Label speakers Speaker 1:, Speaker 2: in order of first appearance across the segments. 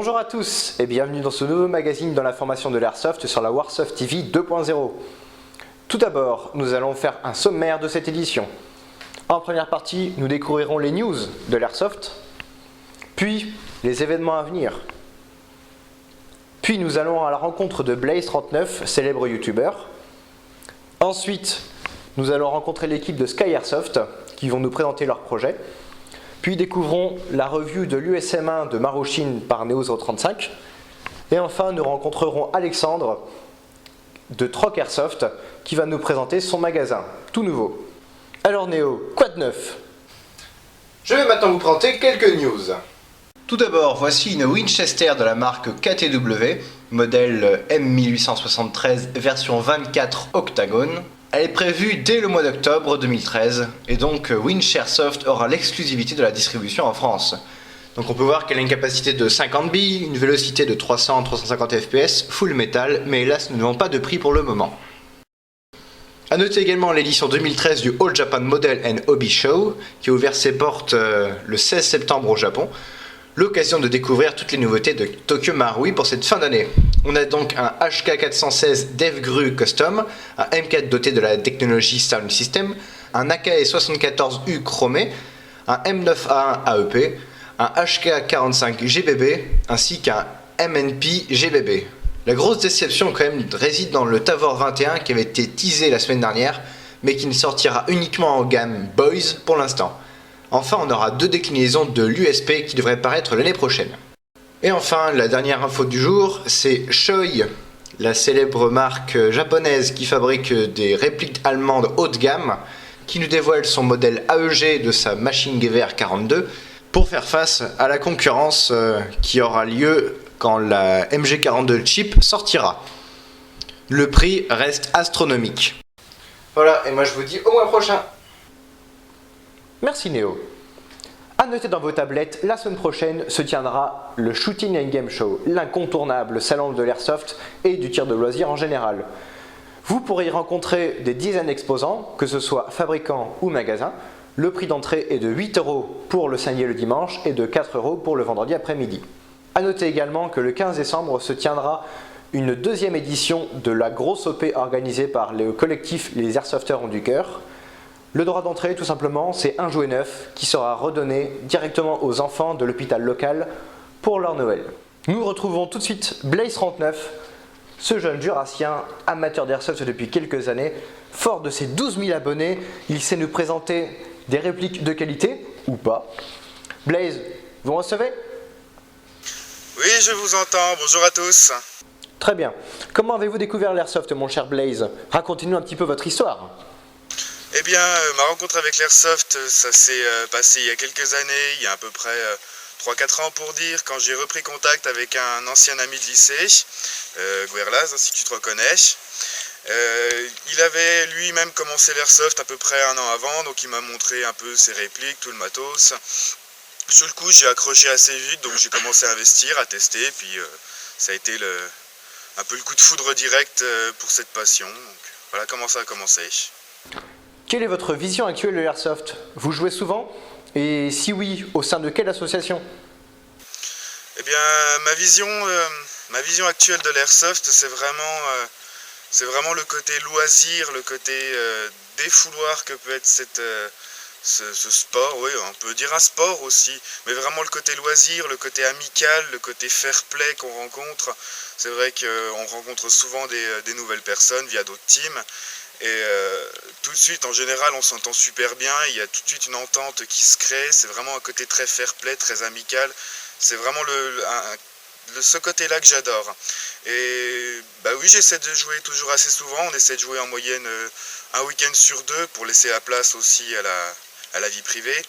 Speaker 1: Bonjour à tous et bienvenue dans ce nouveau magazine dans la formation de l'Airsoft sur la Warsoft TV 2.0. Tout d'abord, nous allons faire un sommaire de cette édition. En première partie, nous découvrirons les news de l'Airsoft, puis les événements à venir. Puis nous allons à la rencontre de Blaze39, célèbre youtubeur. Ensuite, nous allons rencontrer l'équipe de Sky Airsoft qui vont nous présenter leur projet. Puis découvrons la review de l'USM1 de Marushin par Neo035. Et enfin, nous rencontrerons Alexandre de Troc Airsoft qui va nous présenter son magasin, tout nouveau. Alors Néo, quoi de neuf?
Speaker 2: Je vais maintenant vous présenter quelques news. Tout d'abord, voici une Winchester de la marque KTW, modèle M1873 version 24 octagone. Elle est prévue dès le mois d'octobre 2013 et donc Winch Airsoft aura l'exclusivité de la distribution en France. Donc on peut voir qu'elle a une capacité de 50 billes, une vélocité de 300-350 fps, full métal, mais hélas nous n'avons pas de prix pour le moment. A noter également l'édition 2013 du All Japan Model and Hobby Show qui a ouvert ses portes le 16 septembre au Japon. L'occasion de découvrir toutes les nouveautés de Tokyo Marui pour cette fin d'année. On a donc un HK416 DevGru Custom, un M4 doté de la technologie Sound System, un AKE74U chromé, un M9A1 AEP, un HK45 GBB ainsi qu'un MNP GBB. La grosse déception quand même réside dans le Tavor 21 qui avait été teasé la semaine dernière mais qui ne sortira uniquement en gamme Boys pour l'instant. Enfin, on aura 2 déclinaisons de l'USP qui devraient paraître l'année prochaine. Et enfin, la dernière info du jour, c'est Shoei, la célèbre marque japonaise qui fabrique des répliques allemandes haut de gamme, qui nous dévoile son modèle AEG de sa Machine Gewehr 42 pour faire face à la concurrence qui aura lieu quand la MG42 Chip sortira. Le prix reste astronomique. Voilà, et moi je vous dis au mois prochain.
Speaker 1: Merci Néo. A noter dans vos tablettes, la semaine prochaine se tiendra le Shooting and Game Show, l'incontournable salon de l'airsoft et du tir de loisirs en général. Vous pourrez y rencontrer des dizaines d'exposants, que ce soit fabricants ou magasins. Le prix d'entrée est de 8 € pour le samedi et le dimanche et de 4 € pour le vendredi après-midi. A noter également que le 15 décembre se tiendra une deuxième édition de la grosse OP organisée par le collectif Les Airsofters ont du cœur. Le droit d'entrée, tout simplement, c'est un jouet neuf qui sera redonné directement aux enfants de l'hôpital local pour leur Noël. Nous retrouvons tout de suite Blaze39, ce jeune jurassien, amateur d'airsoft depuis quelques années. Fort de ses 12 000 abonnés, il sait nous présenter des répliques de qualité, ou pas. Blaze, vous me recevez?
Speaker 3: Oui, je vous entends. Bonjour à tous.
Speaker 1: Très bien. Comment avez-vous découvert l'airsoft, mon cher Blaze? Racontez-nous un petit peu votre histoire.
Speaker 3: Eh bien, ma rencontre avec l'airsoft, ça s'est passé il y a quelques années, il y a à peu près 3-4 ans pour dire, quand j'ai repris contact avec un ancien ami de lycée, Guerlaz, si tu te reconnais. Il avait lui-même commencé l'airsoft à peu près un an avant, donc il m'a montré un peu ses répliques, tout le matos. Sur le coup, j'ai accroché assez vite, donc j'ai commencé à investir, à tester, puis ça a été un peu le coup de foudre direct pour cette passion. Donc voilà comment ça a commencé.
Speaker 1: Quelle est votre vision actuelle de l'airsoft? Vous jouez souvent? Et si oui, au sein de quelle association?
Speaker 3: Eh bien, ma vision actuelle de l'airsoft, c'est vraiment le côté loisir, le côté défouloir que peut être ce sport. Oui, on peut dire un sport aussi, mais vraiment le côté loisir, le côté amical, le côté fair play qu'on rencontre. C'est vrai qu'on rencontre souvent des nouvelles personnes via d'autres teams. Et tout de suite, en général, on s'entend super bien, il y a tout de suite une entente qui se crée, c'est vraiment un côté très fair play, très amical, c'est vraiment ce côté-là que j'adore. Et bah oui, j'essaie de jouer toujours assez souvent, on essaie de jouer en moyenne un week-end sur 2 pour laisser la place aussi à la vie privée.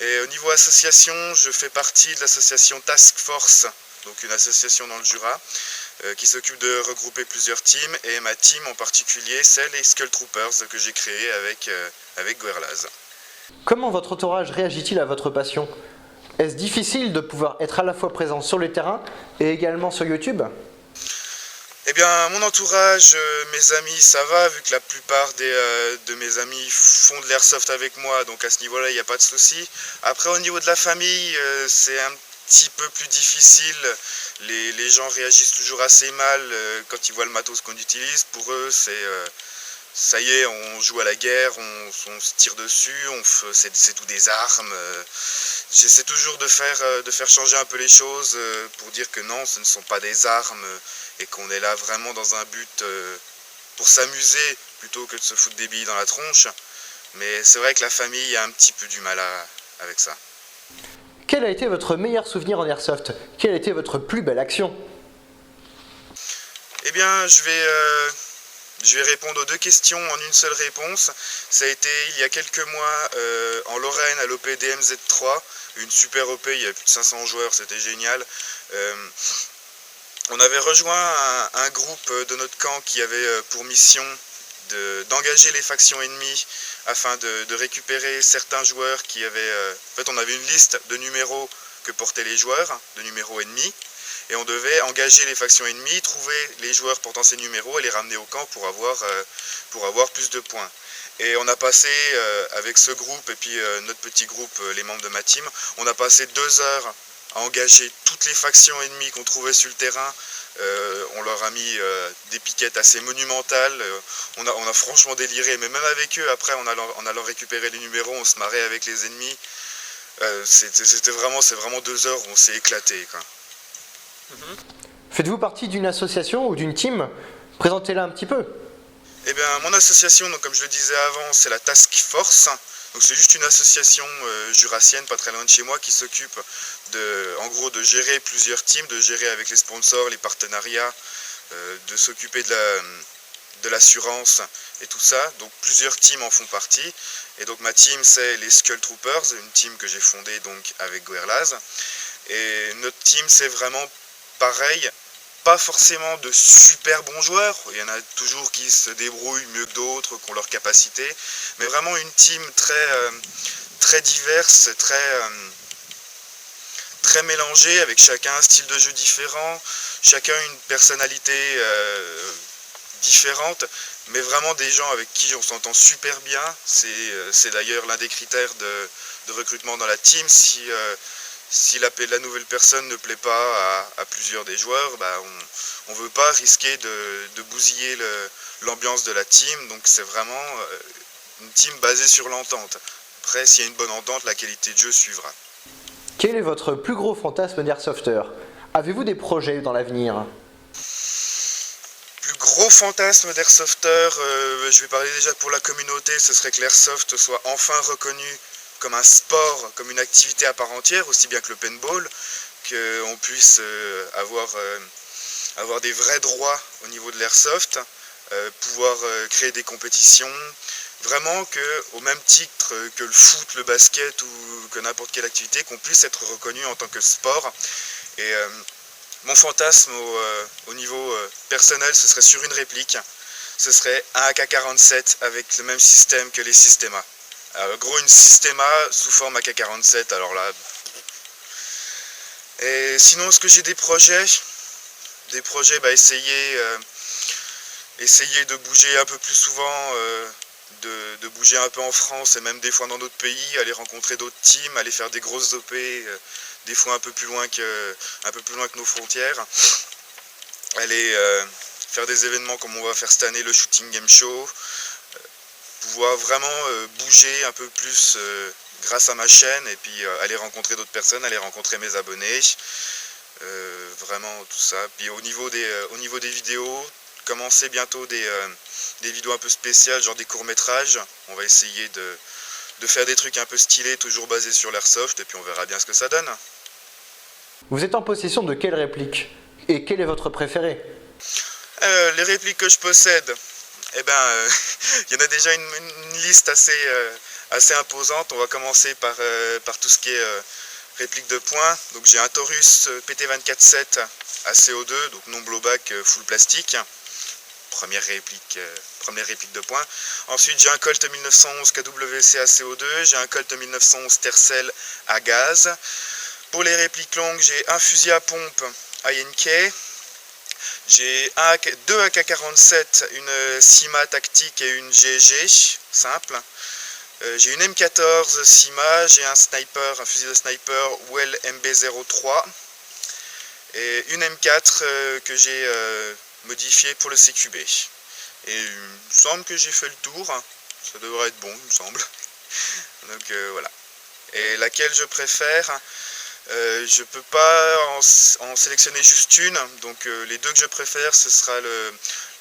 Speaker 3: Et au niveau association, je fais partie de l'association Task Force, donc une association dans le Jura, qui s'occupe de regrouper plusieurs teams, et ma team en particulier, c'est les Skull Troopers que j'ai créé avec Guerlaz.
Speaker 1: Comment votre entourage réagit-il à votre passion? Est-ce difficile de pouvoir être à la fois présent sur le terrain et également sur YouTube?
Speaker 3: Eh bien, mon entourage, mes amis, ça va, vu que la plupart de mes amis font de l'airsoft avec moi, donc à ce niveau-là, il n'y a pas de souci. Après, au niveau de la famille, c'est un petit peu plus difficile. Les gens réagissent toujours assez mal quand ils voient le matos qu'on utilise. Pour eux, ça y est, on joue à la guerre, on se tire dessus, c'est tout des armes. J'essaie toujours de faire changer un peu les choses pour dire que non, ce ne sont pas des armes et qu'on est là vraiment dans un but pour s'amuser plutôt que de se foutre des billes dans la tronche. Mais c'est vrai que la famille a un petit peu du mal avec ça.
Speaker 1: Quel a été votre meilleur souvenir en airsoft? Quelle a été votre plus belle action?
Speaker 3: Eh bien, je vais répondre aux deux questions en une seule réponse. Ça a été il y a quelques mois en Lorraine à l'OP DMZ3, une super OP, il y avait plus de 500 joueurs, c'était génial. On avait rejoint un groupe de notre camp qui avait pour mission d'engager les factions ennemies afin de récupérer certains joueurs qui avaient... En fait, on avait une liste de numéros que portaient les joueurs, de numéros ennemis, et on devait engager les factions ennemies, trouver les joueurs portant ces numéros et les ramener au camp pour avoir plus de points. Et on a passé, avec ce groupe et puis notre petit groupe, les membres de ma team, on a passé 2 heures à engager toutes les factions ennemies qu'on trouvait sur le terrain. On leur a mis des piquettes assez monumentales, on a franchement déliré, mais même avec eux, après en allant récupérer les numéros, on se marrait avec les ennemis. C'est vraiment 2 heures où on s'est éclaté, quoi.
Speaker 1: Faites-vous partie d'une association ou d'une team? Présentez-la un petit peu.
Speaker 3: Eh bien, mon association, donc, comme je le disais avant, c'est la Task Force. Donc c'est juste une association jurassienne, pas très loin de chez moi, qui s'occupe en gros de gérer plusieurs teams, de gérer avec les sponsors, les partenariats, de s'occuper de l'assurance et tout ça. Donc plusieurs teams en font partie. Et donc ma team, c'est les Skull Troopers, une team que j'ai fondée donc avec Guerlaz. Et notre team, c'est vraiment pareil. Pas forcément de super bons joueurs, il y en a toujours qui se débrouillent mieux que d'autres, qui ont leur capacité, mais vraiment une team très diverse, très mélangée, avec chacun un style de jeu différent, chacun une personnalité différente, mais vraiment des gens avec qui on s'entend super bien. C'est d'ailleurs l'un des critères de recrutement dans la team. Si la nouvelle personne ne plaît pas à plusieurs des joueurs, bah on ne veut pas risquer de bousiller l'ambiance de la team. Donc c'est vraiment une team basée sur l'entente. Après, s'il y a une bonne entente, la qualité de jeu suivra.
Speaker 1: Quel est votre plus gros fantasme d'airsofter? Avez-vous des projets dans l'avenir?
Speaker 3: Plus gros fantasme d'airsofter, je vais parler déjà pour la communauté, ce serait que l'airsoft soit enfin reconnu comme un sport, comme une activité à part entière, aussi bien que le paintball, qu'on puisse avoir des vrais droits au niveau de l'airsoft, pouvoir créer des compétitions, vraiment qu'au même titre que le foot, le basket ou que n'importe quelle activité, qu'on puisse être reconnu en tant que sport. Et mon fantasme au niveau personnel, ce serait sur une réplique, ce serait un AK-47 avec le même système que les Systema. Gros, une Systema sous forme AK-47, alors là... Et sinon, est-ce que j'ai des projets, bah, essayer de bouger un peu plus souvent, de bouger un peu en France et même des fois dans d'autres pays, aller rencontrer d'autres teams, aller faire des grosses OP, des fois un peu plus loin que nos frontières, aller faire des événements comme on va faire cette année, le Shooting Game Show, pouvoir vraiment bouger un peu plus grâce à ma chaîne et puis aller rencontrer d'autres personnes, aller rencontrer mes abonnés, vraiment tout ça. Puis au niveau des vidéos, commencer bientôt des vidéos un peu spéciales, genre des courts-métrages. On va essayer de faire des trucs un peu stylés, toujours basés sur l'airsoft, et puis on verra bien ce que ça donne.
Speaker 1: Vous êtes en possession de quelle réplique? Et quelle est votre préférée?
Speaker 3: Les répliques que je possède, eh ben, il y en a déjà une liste assez imposante. On va commencer par tout ce qui est réplique de points. Donc j'ai un Taurus PT247 à CO2, donc non blowback, full plastique. Première réplique de points. Ensuite j'ai un Colt 1911 KWC à CO2, j'ai un Colt 1911 Tercel à gaz. Pour les répliques longues, j'ai un fusil à pompe INK. J'ai deux AK-47, une Sima tactique et une GG simple. J'ai une M14 Sima, j'ai un sniper, un fusil de sniper Well MB03 et une M4 que j'ai modifiée pour le CQB. Et il me semble que j'ai fait le tour, ça devrait être bon, il me semble. Donc voilà. Et laquelle je préfère, je peux pas en sélectionner juste une, donc les deux que je préfère ce sera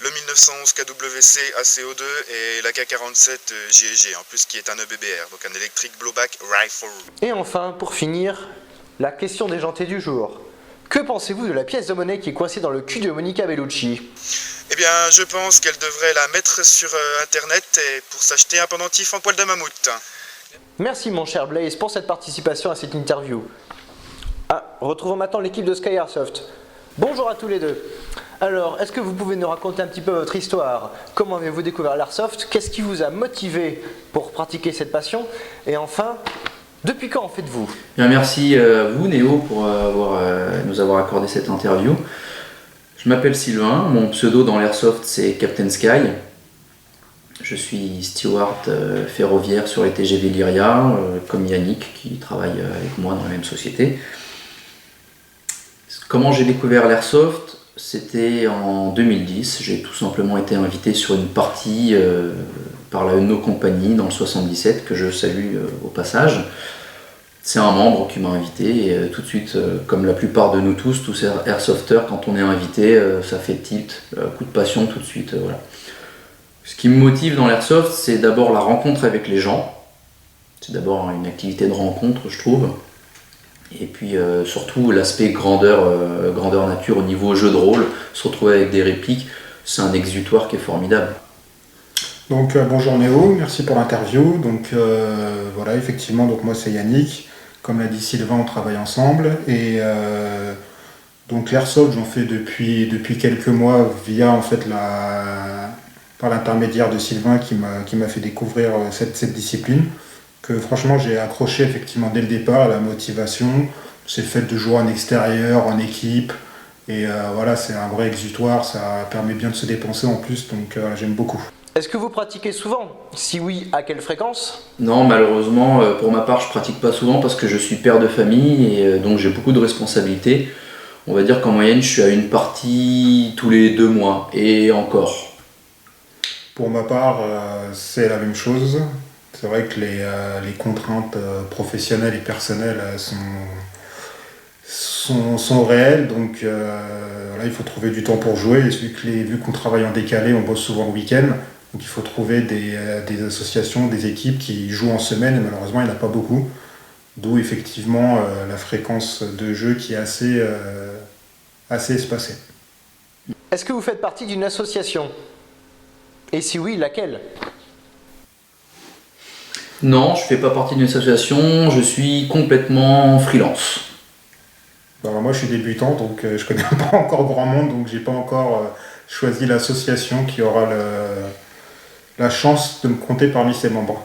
Speaker 3: le 1911 KWC ACO2 et l'AK-47 GEG, en plus qui est un EBBR, donc un Electric Blowback Rifle.
Speaker 1: Et enfin, pour finir, la question déjantée du jour. Que pensez-vous de la pièce de monnaie qui est coincée dans le cul de Monica Bellucci?
Speaker 3: Eh bien, je pense qu'elle devrait la mettre sur internet pour s'acheter un pendentif en poil de mammouth.
Speaker 1: Merci mon cher Blaze pour cette participation à cette interview. Retrouvons maintenant l'équipe de Sky Airsoft. Bonjour à tous les deux. Alors, est-ce que vous pouvez nous raconter un petit peu votre histoire? Comment avez-vous découvert l'Airsoft? Qu'est-ce qui vous a motivé pour pratiquer cette passion? Et enfin, depuis quand en faites-vous?
Speaker 4: Bien, merci à vous Néo pour nous avoir accordé cette interview. Je m'appelle Sylvain, mon pseudo dans l'Airsoft c'est Captain Sky. Je suis steward ferroviaire sur les TGV Lyria, comme Yannick qui travaille avec moi dans la même société. Comment j'ai découvert l'Airsoft? C'était en 2010. J'ai tout simplement été invité sur une partie par la No Company dans le 77, que je salue au passage. C'est un membre qui m'a invité et tout de suite, comme la plupart de nous tous airsofters, quand on est invité, ça fait tilt, coup de passion tout de suite. Voilà. Ce qui me motive dans l'airsoft, c'est d'abord la rencontre avec les gens. C'est d'abord une activité de rencontre, je trouve. Et puis surtout l'aspect grandeur nature au niveau jeu de rôle, se retrouver avec des répliques, c'est un exutoire qui est formidable.
Speaker 5: Donc bonjour Néo, merci pour l'interview. Donc voilà, effectivement, donc moi c'est Yannick. Comme l'a dit Sylvain, on travaille ensemble. Et donc l'airsoft, j'en fais depuis quelques mois via en fait par l'intermédiaire de Sylvain qui m'a fait découvrir cette discipline. Que franchement j'ai accroché effectivement dès le départ, la motivation, c'est le fait de jouer en extérieur, en équipe, et voilà, c'est un vrai exutoire, ça permet bien de se dépenser en plus, donc j'aime beaucoup.
Speaker 1: Est-ce que vous pratiquez souvent? Si oui, à quelle fréquence?
Speaker 4: Non, malheureusement, pour ma part, je pratique pas souvent parce que je suis père de famille et donc j'ai beaucoup de responsabilités. On va dire qu'en moyenne, je suis à une partie tous les 2 mois, et encore.
Speaker 5: Pour ma part, c'est la même chose. C'est vrai que les contraintes professionnelles et personnelles sont réelles, donc là, il faut trouver du temps pour jouer. Et vu qu'on travaille en décalé, on bosse souvent le week-end, donc il faut trouver des associations, des équipes qui jouent en semaine, et malheureusement, il n'y en a pas beaucoup. D'où effectivement la fréquence de jeu qui est assez espacée.
Speaker 1: Est-ce que vous faites partie d'une association? Et si oui, laquelle?
Speaker 4: Non, je fais pas partie d'une association, je suis complètement freelance.
Speaker 5: Alors moi je suis débutant, donc je connais pas encore grand monde, donc j'ai pas encore choisi l'association qui aura la chance de me compter parmi ses membres.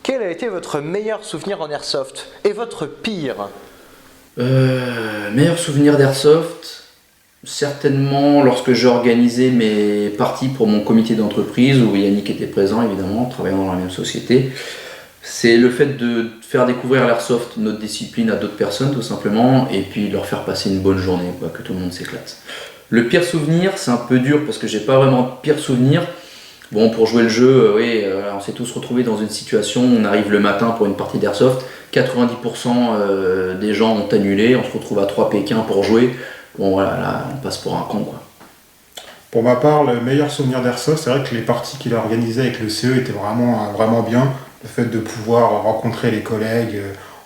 Speaker 1: Quel a été votre meilleur souvenir en airsoft? Et votre pire?
Speaker 4: Meilleur souvenir d'airsoft, certainement lorsque j'ai organisé mes parties pour mon comité d'entreprise, où Yannick était présent évidemment, travaillant dans la même société. C'est le fait de faire découvrir l'airsoft, notre discipline, à d'autres personnes tout simplement, et puis leur faire passer une bonne journée, quoi, que tout le monde s'éclate. Le pire souvenir, c'est un peu dur parce que j'ai pas vraiment de pire souvenir. Bon, pour jouer le jeu, oui, on s'est tous retrouvés dans une situation, on arrive le matin pour une partie d'airsoft, 90% des gens ont annulé, on se retrouve à 3 Pékin pour jouer. Bon voilà, là on passe pour un con, quoi.
Speaker 5: Pour ma part, le meilleur souvenir d'airsoft, c'est vrai que les parties qu'il a organisées avec le CE étaient vraiment bien. Le fait de pouvoir rencontrer les collègues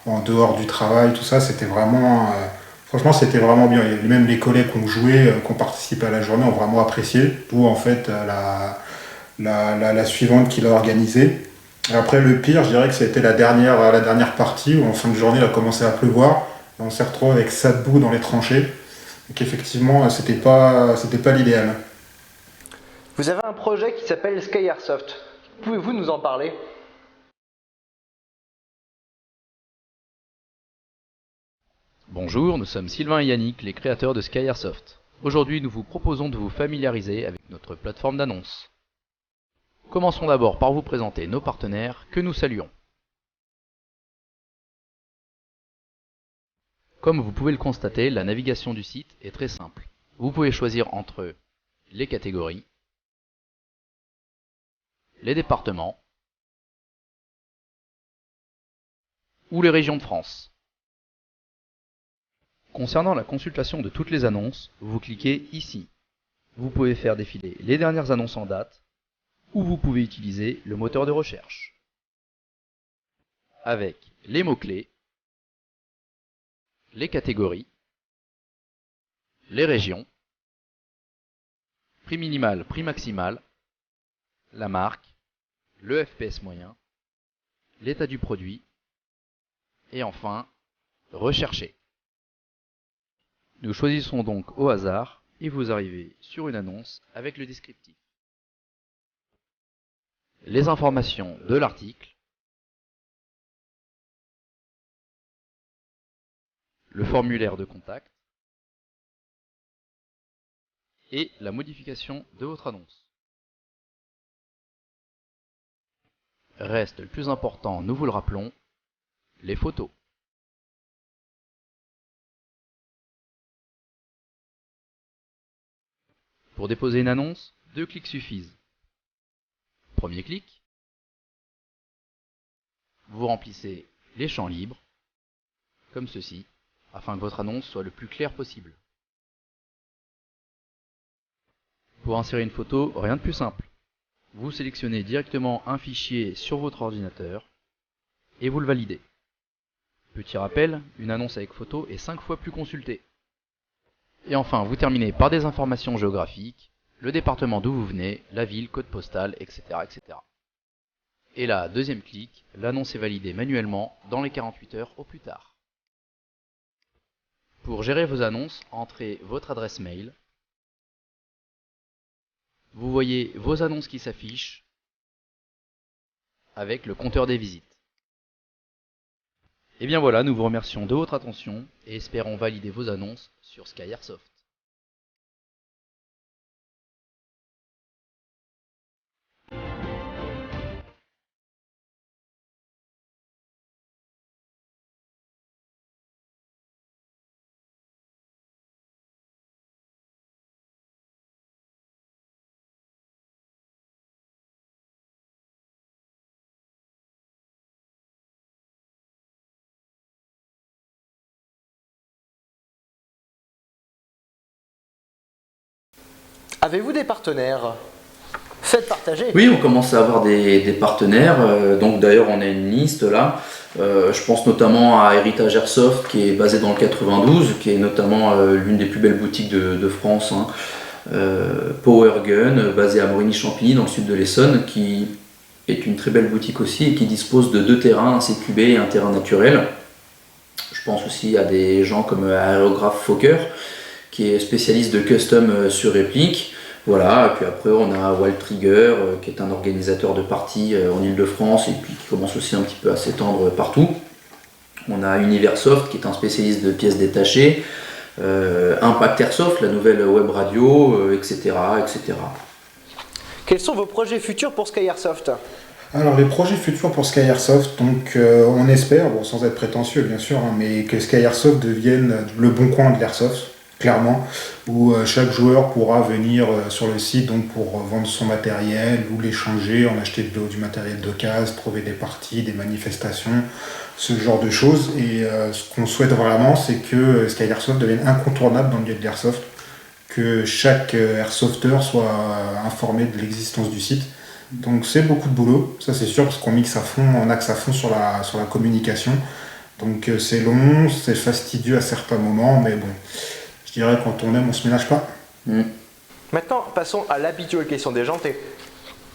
Speaker 5: en dehors du travail, tout ça, c'était vraiment... franchement, c'était vraiment bien. Et même les collègues qui ont joué, qui ont participé à la journée, ont vraiment apprécié. D'où en fait la suivante qu'il a organisée. Et après, le pire, je dirais que c'était la dernière partie où en fin de journée, il a commencé à pleuvoir. Et on s'est retrouvé avec ça debout dans les tranchées. Donc effectivement, c'était pas l'idéal.
Speaker 1: Vous avez un projet qui s'appelle Sky Airsoft. Pouvez-vous nous en parler?
Speaker 6: Bonjour, nous sommes Sylvain et Yannick, les créateurs de Sky Airsoft. Aujourd'hui, nous vous proposons de vous familiariser avec notre plateforme d'annonce. Commençons d'abord par vous présenter nos partenaires que nous saluons. Comme vous pouvez le constater, la navigation du site est très simple. Vous pouvez choisir entre les catégories, les départements ou les régions de France. Concernant la consultation de toutes les annonces, vous cliquez ici. Vous pouvez faire défiler les dernières annonces en date ou vous pouvez utiliser le moteur de recherche avec les mots-clés, les catégories, les régions, prix minimal, prix maximal, la marque, le FPS moyen, l'état du produit et enfin rechercher. Nous choisissons donc au hasard et vous arrivez sur une annonce avec le descriptif. Les informations de l'article, le formulaire de contact et la modification de votre annonce. Reste le plus important, nous vous le rappelons, les photos. Pour déposer une annonce, 2 clics suffisent. Premier clic, vous remplissez les champs libres, comme ceci, afin que votre annonce soit le plus claire possible. Pour insérer une photo, rien de plus simple. Vous sélectionnez directement un fichier sur votre ordinateur et vous le validez. Petit rappel, une annonce avec photo est 5 fois plus consultée. Et enfin, vous terminez par des informations géographiques, le département d'où vous venez, la ville, code postal, etc., etc. Et là, deuxième clic, l'annonce est validée manuellement dans les 48 heures au plus tard. Pour gérer vos annonces, entrez votre adresse mail. Vous voyez vos annonces qui s'affichent avec le compteur des visites. Et bien voilà, nous vous remercions de votre attention et espérons valider vos annonces sur Sky Airsoft.
Speaker 1: Avez-vous des partenaires? Faites partager.
Speaker 4: Oui, on commence à avoir des partenaires. Donc d'ailleurs, on a une liste là. Je pense notamment à Héritage Airsoft qui est basé dans le 92, qui est notamment l'une des plus belles boutiques de France. Hein. Power Gun, basé à Morigny-Champigny dans le sud de l'Essonne, qui est une très belle boutique aussi et qui dispose de 2 terrains, un CQB et un terrain naturel. Je pense aussi à des gens comme Aérographe Fokker, qui est spécialiste de custom sur réplique. Voilà, et puis après on a Wild Trigger, qui est un organisateur de parties en Ile-de-France et puis qui commence aussi un petit peu à s'étendre partout. On a Universoft, qui est un spécialiste de pièces détachées, Impact Airsoft, la nouvelle web radio, etc., etc.
Speaker 1: Quels sont vos projets futurs pour Sky Airsoft?
Speaker 5: Alors les projets futurs pour Sky Airsoft, donc on espère, bon, sans être prétentieux bien sûr, hein, mais que Sky Airsoft devienne le bon coin de l'Airsoft, clairement, où chaque joueur pourra venir sur le site donc pour vendre son matériel ou l'échanger, en acheter du matériel d'occasion, trouver des parties, des manifestations, ce genre de choses. Et ce qu'on souhaite vraiment, c'est que Sky Airsoft devienne incontournable dans le milieu de l'airsoft, que chaque airsofter soit informé de l'existence du site. Donc c'est beaucoup de boulot, ça c'est sûr, parce qu'on mixe à fond, on axe à fond sur la communication. Donc c'est long, c'est fastidieux à certains moments, mais bon, je dirais quand on aime, on se ménage pas.
Speaker 1: Maintenant, passons à l'habituelle question déjantée.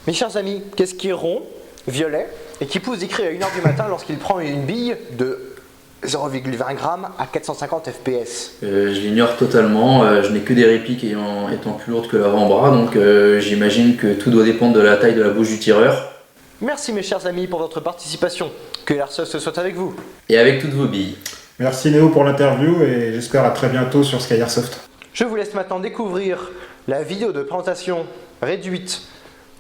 Speaker 1: Mes chers amis, qu'est-ce qui est rond, violet, et qui pousse des cris à 1h du matin lorsqu'il prend une bille de 0,20 g à 450 fps?
Speaker 4: Je l'ignore totalement, je n'ai que des répliques étant plus lourdes que l'avant-bras, donc j'imagine que tout doit dépendre de la taille de la bouche du tireur.
Speaker 1: Merci mes chers amis pour votre participation, que l'Airsoft soit avec vous.
Speaker 4: Et avec toutes vos billes.
Speaker 5: Merci Néo pour l'interview et j'espère à très bientôt sur Sky Airsoft.
Speaker 1: Je vous laisse maintenant découvrir la vidéo de présentation réduite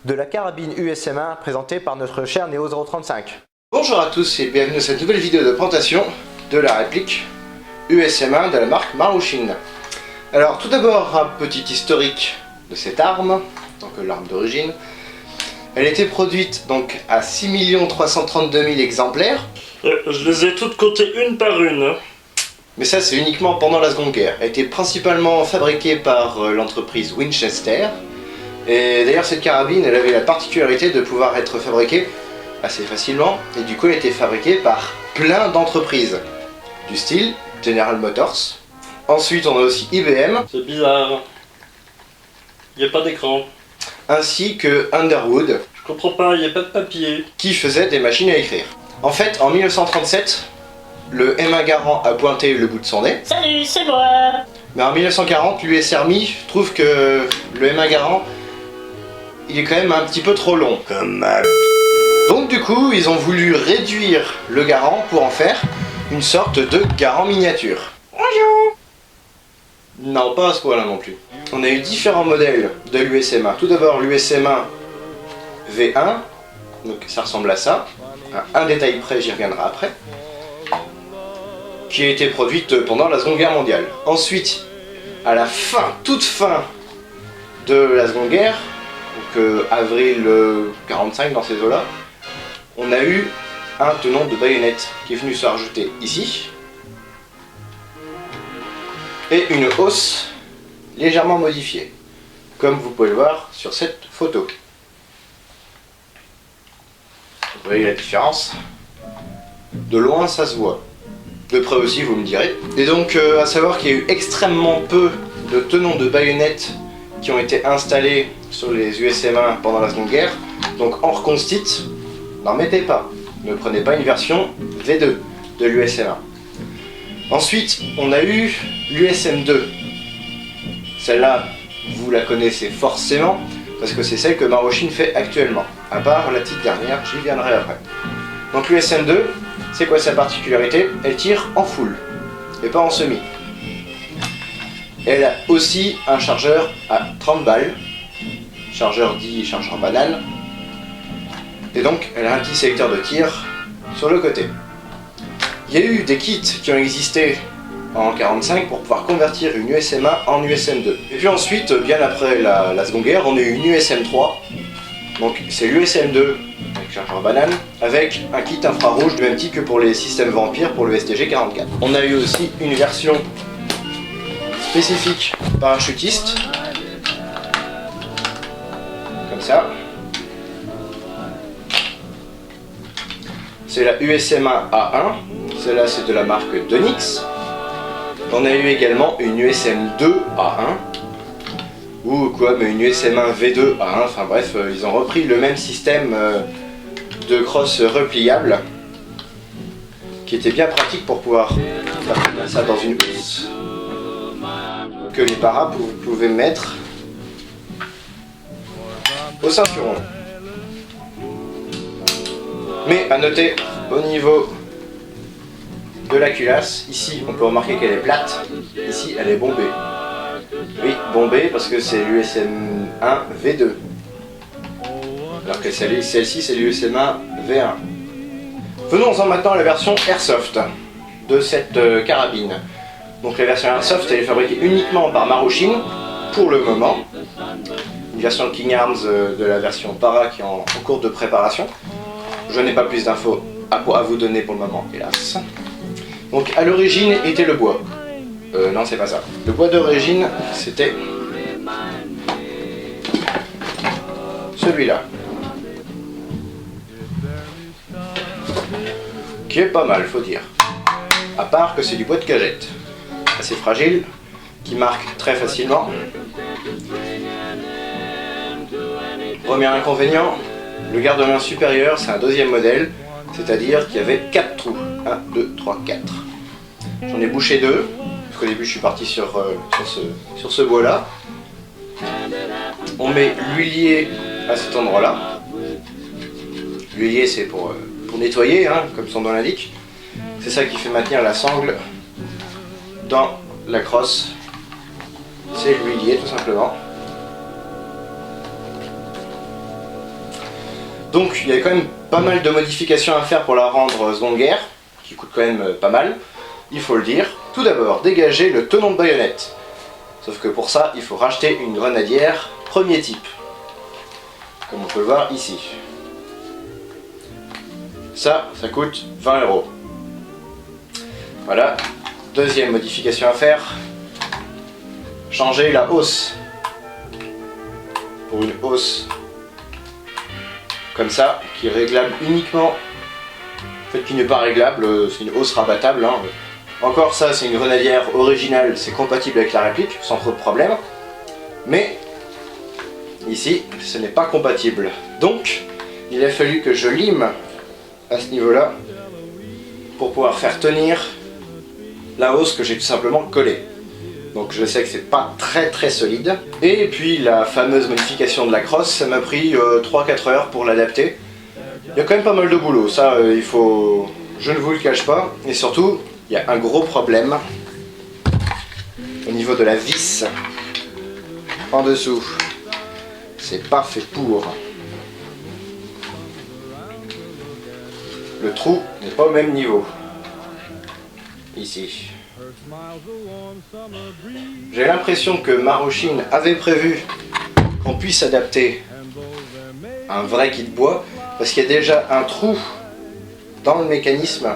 Speaker 1: de la carabine USM1 présentée par notre cher Neo 035.
Speaker 2: Bonjour à tous et bienvenue dans cette nouvelle vidéo de présentation de la réplique USM1 de la marque Marushin. Alors tout d'abord un petit historique de cette arme, donc l'arme d'origine. Elle était produite donc à 6 332 000 exemplaires.
Speaker 7: Je les ai toutes comptées une par une.
Speaker 2: Mais ça c'est uniquement pendant la Seconde Guerre. Elle était principalement fabriquée par l'entreprise Winchester. Et d'ailleurs cette carabine elle avait la particularité de pouvoir être fabriquée assez facilement. Et du coup elle était fabriquée par plein d'entreprises. Du style General Motors. Ensuite on a aussi IBM.
Speaker 7: C'est bizarre. Il n'y a pas d'écran.
Speaker 2: Ainsi que Underwood.
Speaker 7: Je comprends pas, il n'y a pas de papier.
Speaker 2: Qui faisait des machines à écrire. En fait en 1937, le M1 Garand a pointé le bout de son nez.
Speaker 8: Salut, c'est moi.
Speaker 2: Mais en 1940, l'US Army trouve que le M1 Garand, il est quand même un petit peu trop long. Donc du coup, ils ont voulu réduire le Garand pour en faire une sorte de Garand miniature. Bonjour. Non, pas à ce point-là non plus. On a eu différents modèles de l'USM1. Tout d'abord l'USM1 V1, donc ça ressemble à ça. Un détail près, j'y reviendrai après. Qui a été produite pendant la Seconde Guerre mondiale. Ensuite, à la fin, toute fin de la Seconde Guerre, donc avril 45 dans ces eaux-là, on a eu un tenon de baïonnette qui est venu se rajouter ici, et une hausse légèrement modifiée, comme vous pouvez le voir sur cette photo. Vous voyez la différence? De loin ça se voit. De près aussi, vous me direz. Et donc, à savoir qu'il y a eu extrêmement peu de tenons de baïonnettes qui ont été installés sur les USM1 pendant la Seconde Guerre. Donc, en reconstite, n'en mettez pas. Ne prenez pas une version V2 de l'USM1. Ensuite, on a eu l'USM2. Celle-là, vous la connaissez forcément, parce que c'est celle que Marushin fait actuellement. À part la petite dernière, j'y viendrai après. Donc, l'USM2, c'est quoi sa particularité? Elle tire en full, et pas en semi. Elle a aussi un chargeur à 30 balles, chargeur dit chargeur banane, et donc elle a un petit sélecteur de tir sur le côté. Il y a eu des kits qui ont existé en 1945 pour pouvoir convertir une USM1 en USM2. Et puis ensuite, bien après la Seconde Guerre, on a eu une USM3, donc c'est l'USM2 avec chargeur banane, avec un kit infrarouge du même type que pour les systèmes Vampire pour le STG-44. On a eu aussi une version spécifique parachutiste, comme ça. C'est la USM1 A1, celle-là c'est de la marque Donix. On a eu également une USM2 A1, ou quoi, mais une USM1 V2 A1, enfin bref, ils ont repris le même système de crosse repliable qui était bien pratique pour pouvoir faire ça dans une housse que les paras pouvaient mettre au ceinturon. Mais à noter au niveau de la culasse, ici on peut remarquer qu'elle est plate, ici elle est bombée. Oui, bombée parce que c'est l'USM1 V2. Alors que celle-ci c'est l'USM1 V1. Venons-en maintenant à la version Airsoft de cette carabine. Donc la version Airsoft elle est fabriquée uniquement par Marushin pour le moment. Une version King Arms de la version Para qui est en cours de préparation. Je n'ai pas plus d'infos à vous donner pour le moment, hélas. Donc à l'origine était le bois. Non c'est pas ça. Le bois d'origine c'était celui-là. Qui est pas mal, faut dire. À part que c'est du bois de cagette. Assez fragile, qui marque très facilement. Premier inconvénient, le garde-main supérieur, c'est un deuxième modèle, c'est-à-dire qu'il y avait 4 trous. 1, 2, 3, 4. J'en ai bouché 2, parce qu'au début je suis parti sur ce bois-là. On met l'huilier à cet endroit-là. L'huilier c'est pour nettoyer, hein, comme son nom l'indique. C'est ça qui fait maintenir la sangle dans la crosse. C'est l'huilier tout simplement.
Speaker 1: Donc il y a quand même pas mal de modifications à faire pour la rendre seconde guerre, qui coûte quand même pas mal, il faut le dire. Tout d'abord, dégager le tenon de baïonnette. Sauf que pour ça, il faut racheter une grenadière premier type, comme on peut le voir ici. Ça coûte 20 €. Voilà. Deuxième modification à faire, changer la hausse pour une hausse comme ça, qui est réglable uniquement, en fait qui n'est pas réglable, c'est une hausse rabattable. Hein. Encore ça, c'est une grenadière originale, c'est compatible avec la réplique, sans trop de problème. Mais ici, ce n'est pas compatible. Donc, il a fallu que je lime à ce niveau-là pour pouvoir faire tenir la hausse que j'ai tout simplement collée. Donc je sais que c'est pas très solide. Et puis la fameuse modification de la crosse, ça m'a pris 3-4 heures pour l'adapter. Il y a quand même pas mal de boulot, ça il faut... Je ne vous le cache pas. Et surtout, il y a un gros problème au niveau de la vis en dessous. C'est pas fait pour. Le trou n'est pas au même niveau. Ici. J'ai l'impression que Marushin avait prévu qu'on puisse adapter un vrai kit bois, parce qu'il y a déjà un trou dans le mécanisme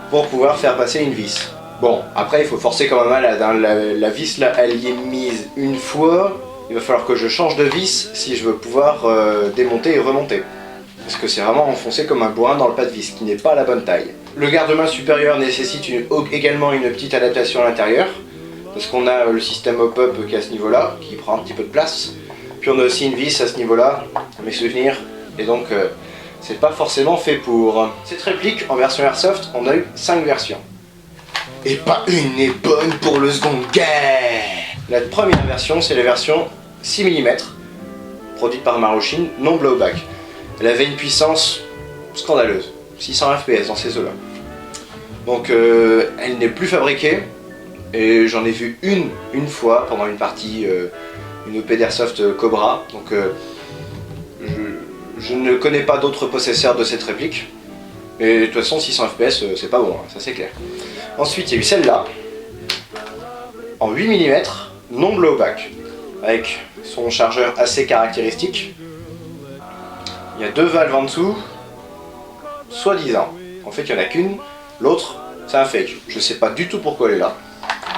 Speaker 1: pour pouvoir faire passer une vis. Bon, après il faut forcer comme un malade, hein. La vis là, elle y est mise une fois, il va falloir que je change de vis si je veux pouvoir démonter et remonter. Parce que c'est vraiment enfoncé comme un bourrin dans le pas de vis, qui n'est pas la bonne taille. Le garde-main supérieur nécessite également une petite adaptation à l'intérieur, parce qu'on a le système hop-up qui est à ce niveau-là, qui prend un petit peu de place. Puis on a aussi une vis à ce niveau-là, mes souvenirs, et donc c'est pas forcément fait pour. Cette réplique en version Airsoft, on a eu 5 versions. Et pas une n'est bonne pour le seconde guerre. La première version, c'est la version 6 mm, produite par Marushin, non blowback. Elle avait une puissance scandaleuse, 600 fps dans ces eaux-là. Donc elle n'est plus fabriquée, et j'en ai vu une fois pendant une partie, une OP d'Airsoft Cobra. Donc je ne connais pas d'autres possesseurs de cette réplique. Et de toute façon 600 fps c'est pas bon, hein, ça c'est clair. Ensuite il y a eu celle-là, en 8 mm, non blowback, avec son chargeur assez caractéristique. Il y a 2 valves en dessous, soi-disant. En fait il n'y en a qu'une, l'autre c'est un fake. Je sais pas du tout pourquoi elle est là.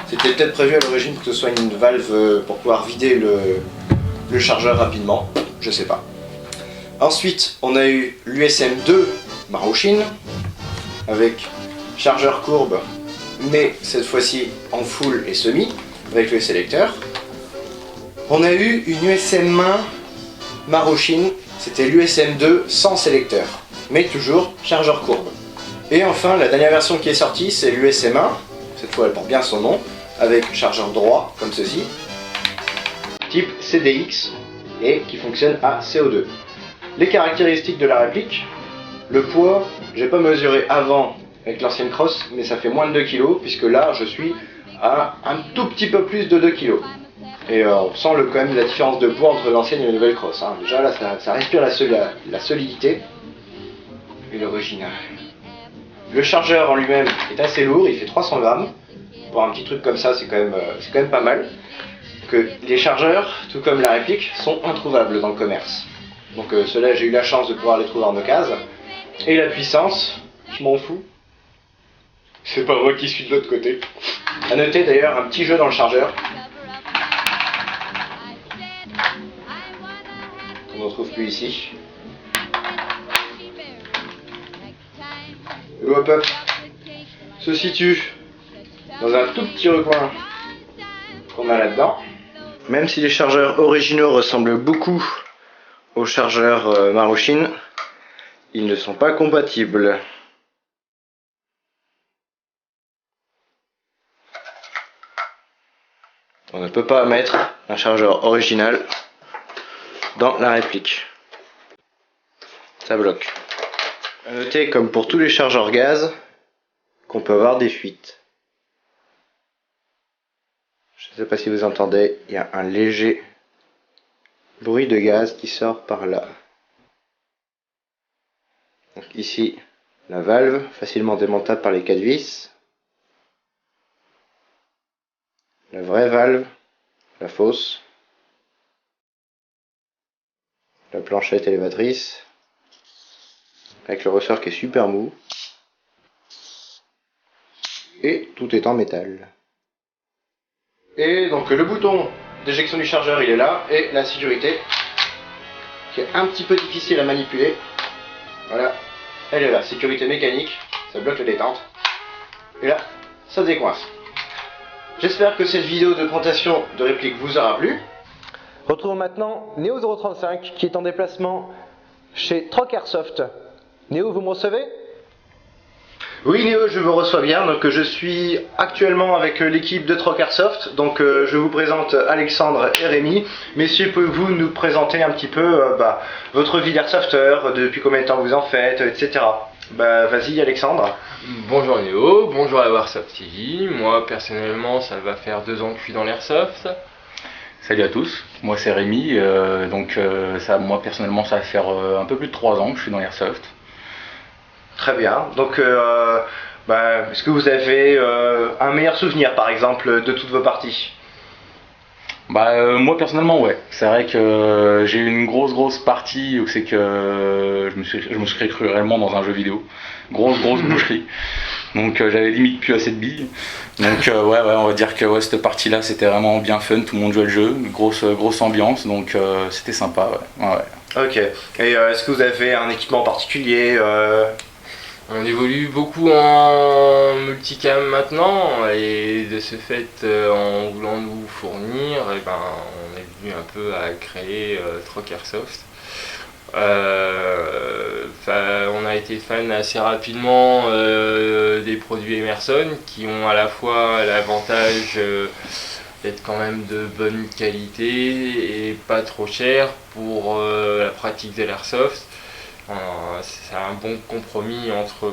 Speaker 1: C'était peut-être prévu à l'origine pour que ce soit une valve pour pouvoir vider le chargeur rapidement, je sais pas. Ensuite on a eu l'USM 2 Marushin, avec chargeur courbe, mais cette fois-ci en full et semi, avec le sélecteur. On a eu une USM main Marushin, c'était l'USM 2 sans sélecteur, mais toujours chargeur courbe. Et enfin, la dernière version qui est sortie, c'est l'USM 1, cette fois elle porte bien son nom, avec chargeur droit, comme ceci, type CDX, et qui fonctionne à CO2. Les caractéristiques de la réplique, le poids, j'ai pas mesuré avant avec l'ancienne crosse, mais ça fait moins de 2 kg, puisque là je suis à un tout petit peu plus de 2 kg. Et on sent quand même la différence de poids entre l'ancienne et la nouvelle crosse. Hein. Déjà là ça respire la solidité et l'original. Le chargeur en lui-même est assez lourd, il fait 300 grammes. Pour un petit truc comme ça, c'est quand même pas mal. Que les chargeurs, tout comme la réplique, sont introuvables dans le commerce. Donc ceux-là, j'ai eu la chance de pouvoir les trouver en occasion. Et la puissance, je m'en fous. C'est pas moi qui suis de l'autre côté. A noter d'ailleurs un petit jeu dans le chargeur. On ne retrouve plus ici. Le hop-up se situe dans un tout petit recoin qu'on a là-dedans. Même si les chargeurs originaux ressemblent beaucoup aux chargeurs Marushin, ils ne sont pas compatibles. On ne peut pas mettre un chargeur original dans la réplique. Ça bloque. A noter, comme pour tous les chargeurs gaz, qu'on peut avoir des fuites. Je ne sais pas si vous entendez, il y a un léger bruit de gaz qui sort par là. Donc ici, la valve, facilement démontable par les 4 vis. La vraie valve, la fausse. La planchette élévatrice, avec le ressort qui est super mou. Et tout est en métal. Et donc le bouton d'éjection du chargeur il est là, et la sécurité qui est un petit peu difficile à manipuler. Voilà, elle est là, sécurité mécanique, ça bloque la détente. Et là, ça décoince. J'espère que cette vidéo de présentation de réplique vous aura plu. Retrouvons maintenant Néo 035 qui est en déplacement chez Troc Airsoft. Néo, vous me recevez ? Oui Néo, je vous reçois bien. Donc je suis actuellement avec l'équipe de Troc Airsoft. Donc je vous présente Alexandre et Rémi. Messieurs, pouvez-vous nous présenter un petit peu votre vie d'airsofter, depuis combien de temps vous en faites, etc. Vas-y Alexandre.
Speaker 8: Bonjour Néo, bonjour à Warsoft TV. Moi personnellement ça va faire 2 ans que je suis dans l'airsoft.
Speaker 9: Salut à tous, moi c'est Rémi, moi personnellement ça va faire un peu plus de 3 ans que je suis dans l'airsoft.
Speaker 1: Très bien, donc est-ce que vous avez un meilleur souvenir par exemple de toutes vos parties ?
Speaker 9: Moi personnellement ouais, c'est vrai que j'ai eu une grosse partie où c'est que je me suis cru réellement dans un jeu vidéo, grosse boucherie. Donc j'avais limite plus assez de billes. Donc on va dire que cette partie là c'était vraiment bien fun, tout le monde jouait le jeu, grosse ambiance, donc c'était sympa ouais.
Speaker 1: Ok, et est-ce que vous avez un équipement particulier
Speaker 8: On évolue beaucoup en multicam maintenant, et de ce fait en voulant nous fournir, on est venu un peu à créer Troc Airsoft. On a été fan assez rapidement des produits Emerson qui ont à la fois l'avantage d'être quand même de bonne qualité et pas trop cher pour la pratique de l'airsoft. C'est un bon compromis entre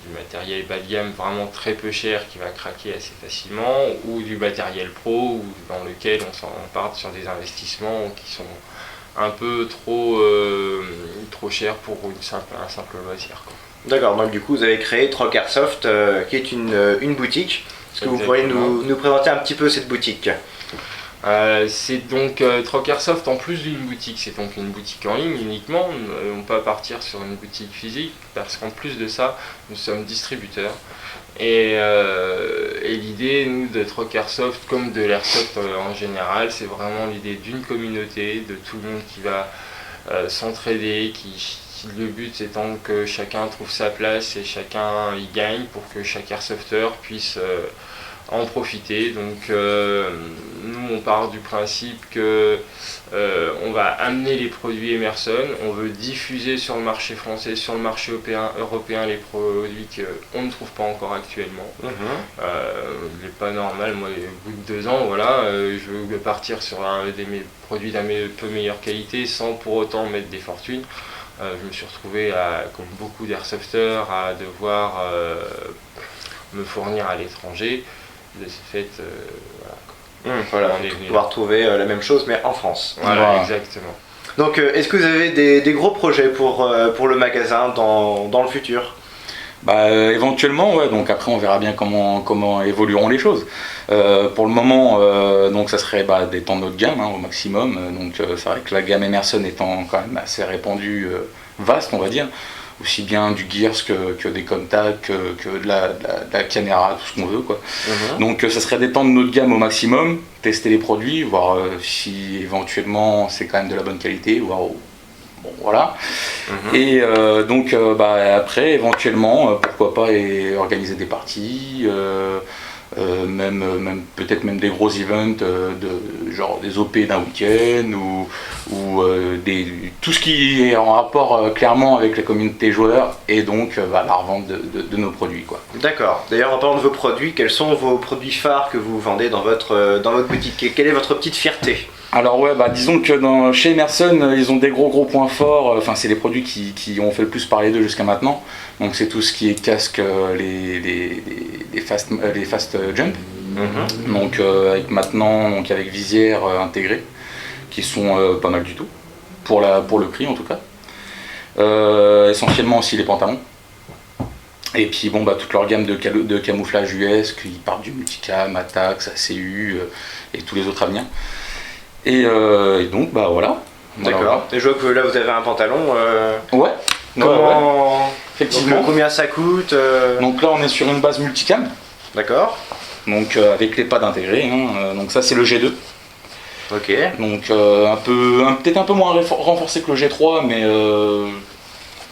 Speaker 8: du matériel bas de gamme vraiment très peu cher qui va craquer assez facilement, ou du matériel pro dans lequel on part sur des investissements qui sont un peu trop cher pour un simple loisir, quoi.
Speaker 1: D'accord, donc du coup vous avez créé Troc Airsoft qui est une boutique. Est-ce que vous pourriez nous présenter un petit peu cette boutique ?
Speaker 8: C'est donc Troc Airsoft en plus d'une boutique, c'est donc une boutique en ligne uniquement. On peut partir sur une boutique physique parce qu'en plus de ça, nous sommes distributeurs. Et l'idée, nous, de Troc Airsoft comme de l'airsoft en général, c'est vraiment l'idée d'une communauté, de tout le monde qui va s'entraider, le but étant que chacun trouve sa place et chacun y gagne pour que chaque airsofter puisse en profiter. Donc nous on part du principe que on va amener les produits Emerson, on veut diffuser sur le marché français, sur le marché européen les produits qu'on ne trouve pas encore actuellement. Il n'est pas normal, moi au bout de 2 ans, je veux partir sur des produits d'un peu meilleure qualité sans pour autant mettre des fortunes. Je me suis retrouvé, comme beaucoup d'airsofters, à devoir me fournir à l'étranger. De ce fait,
Speaker 1: on va pouvoir trouver la même chose mais en France.
Speaker 8: Voilà. Exactement.
Speaker 1: Donc est-ce que vous avez des gros projets pour le magasin dans le futur ?
Speaker 9: Éventuellement, ouais, donc après on verra bien comment évolueront les choses. Pour le moment, donc ça serait d'étendre notre gamme au maximum. Donc c'est vrai que la gamme Emerson étant quand même assez répandue, vaste on va dire, aussi bien du Gears que des contacts, que de la caméra, tout ce qu'on veut quoi. Donc ça serait d'étendre notre gamme au maximum, tester les produits, voir si éventuellement c'est quand même de la bonne qualité, voir voilà. Et donc après éventuellement pourquoi pas organiser des parties, peut-être même des gros events genre des OP d'un week-end ou tout ce qui est en rapport clairement avec la communauté joueur et donc la revente de nos produits quoi.
Speaker 1: D'accord. D'ailleurs en parlant de vos produits, quels sont vos produits phares que vous vendez dans votre boutique ? Quelle est votre petite fierté ?
Speaker 9: Alors disons que chez Emerson, ils ont des gros points forts, c'est les produits qui ont fait le plus parler d'eux jusqu'à maintenant. Donc c'est tout ce qui est casque, les fast jump, donc avec visière intégrée, qui sont pas mal du tout, pour le prix en tout cas. Essentiellement aussi les pantalons. Et puis bon, toute leur gamme de camouflage US, qui partent du Multicam, Attax, ACU et tous les autres à venir. Et donc voilà.
Speaker 1: D'accord.
Speaker 9: Voilà.
Speaker 1: Et je vois que là vous avez un pantalon.
Speaker 9: Ouais.
Speaker 1: Comment...
Speaker 9: Effectivement.
Speaker 1: Donc, combien ça coûte
Speaker 9: Donc là on est sur une base Multicam.
Speaker 1: D'accord.
Speaker 9: Donc avec les pads intégrés. Donc ça c'est le G2.
Speaker 1: Ok.
Speaker 9: Donc peut-être un peu moins renforcé que le G3, mais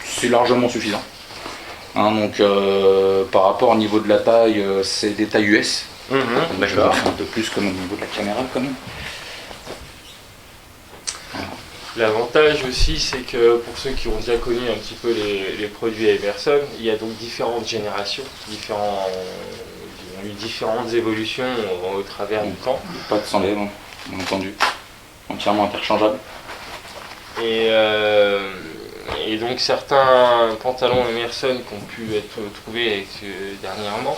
Speaker 9: c'est largement suffisant. Donc par rapport au niveau de la taille, c'est des tailles US.
Speaker 1: D'accord.
Speaker 9: Un peu plus comme au niveau de la caméra quand même.
Speaker 8: L'avantage aussi, c'est que pour ceux qui ont déjà connu un petit peu les produits Emerson, il y a donc différentes générations, ils ont eu différentes évolutions au travers du temps.
Speaker 9: Pas de s'enlève, bien entendu. Entièrement interchangeable.
Speaker 8: Et donc certains pantalons Emerson qui ont pu être trouvés dernièrement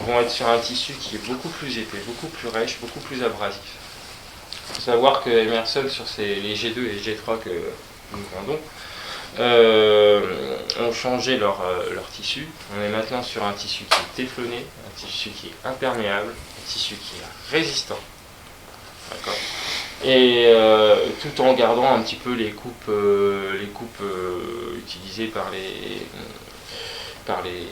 Speaker 8: vont être sur un tissu qui est beaucoup plus épais, beaucoup plus rêche, beaucoup plus abrasif. Il faut savoir que Emerson, sur les G2 et G3 que nous vendons, ont changé leur tissu. On est maintenant sur un tissu qui est téflonné, un tissu qui est imperméable, un tissu qui est résistant. D'accord. Et tout en gardant un petit peu les coupes utilisées par les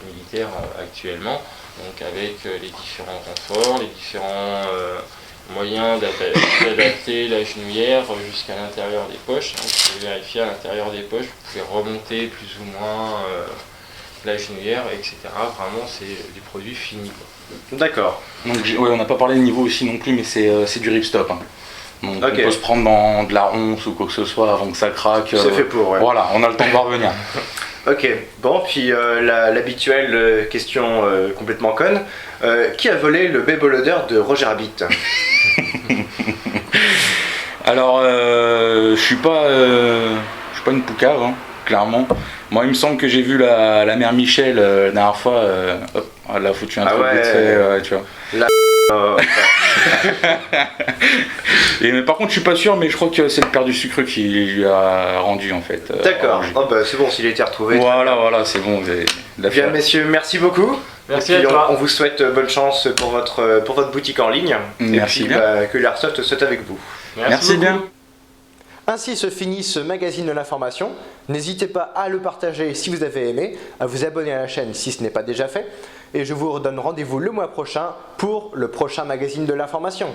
Speaker 8: militaires actuellement, donc avec les différents renforts, les différents moyens d'adapter la genouillère jusqu'à l'intérieur des poches. Vous pouvez vérifier à l'intérieur des poches, vous pouvez remonter plus ou moins la genouillère, etc. Vraiment, c'est des produits finis, quoi.
Speaker 1: D'accord.
Speaker 9: Donc on n'a pas parlé de niveau aussi non plus, mais c'est du ripstop. Donc on peut se prendre dans de la ronce ou quoi que ce soit avant que ça craque.
Speaker 1: C'est fait pour, ouais.
Speaker 9: Voilà, on a le temps de voir venir.
Speaker 1: Ok, bon, puis l'habituelle question complètement conne. Qui a volé le Babylodder de Roger Rabbit?
Speaker 9: Alors, je suis pas une poucave, clairement. Moi, il me semble que j'ai vu la mère Michel la dernière fois. Hop, elle a foutu un truc vite fait, tu vois. Mais par contre, je suis pas sûr, mais je crois que c'est le père du sucre qui lui a rendu en fait.
Speaker 1: D'accord. C'est bon, s'il a été retrouvé.
Speaker 9: Voilà, c'est bon.
Speaker 1: Bien, messieurs, merci beaucoup.
Speaker 8: Merci à toi.
Speaker 1: On vous souhaite bonne chance pour votre boutique en ligne.
Speaker 9: Merci
Speaker 1: et puis,
Speaker 9: bien.
Speaker 1: que l'Airsoft soit avec vous.
Speaker 9: Merci bien.
Speaker 1: Ainsi se finit ce magazine de l'information. N'hésitez pas à le partager si vous avez aimé, à vous abonner à la chaîne si ce n'est pas déjà fait. Et je vous redonne rendez-vous le mois prochain pour le prochain magazine de l'information.